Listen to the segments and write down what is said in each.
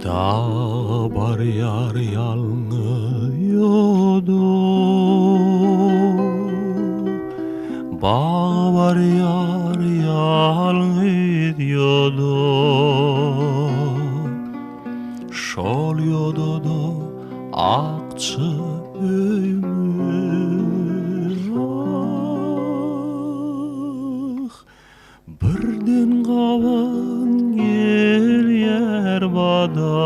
Da bar yar yalnıyordu, bağ var yar yalnıyordu. Şol yododo akçı ömür, ah birden kavan gel yer bada.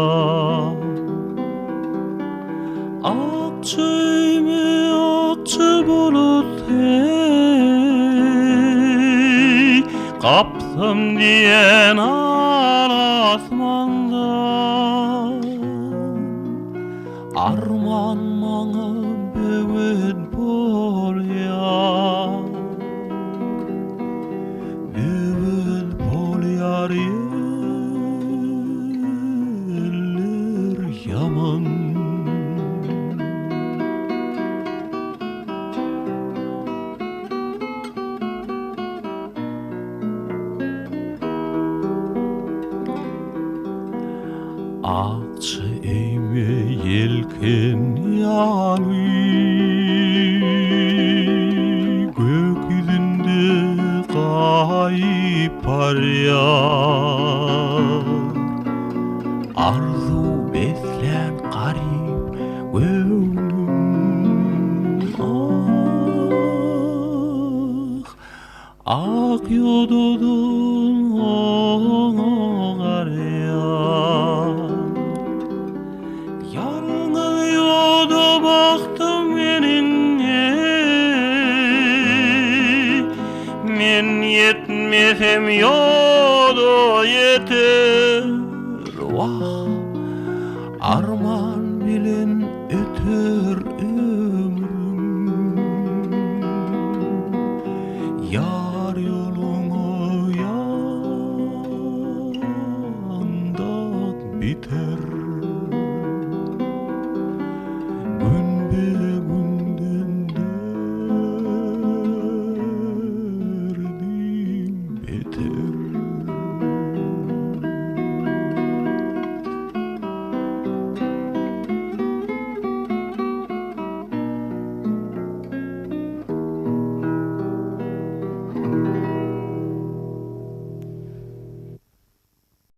Akçı ömür akçı bulut hey, kapsam diyen al asmanda. Arman maňa böwet bolýar, böwet bolýar ýeller ýaman. Akçı eýme yelken ýaly, gökyüzünde gaýyp barýar. Arzu beslen garyp göwnüm, ah ak ýododun oňa garýar. Yalnız yoda baktım meninle, men yetmesem yoda yeter. Vah, arman bilen öter ömrüm, yar yoluňa ýandak biter.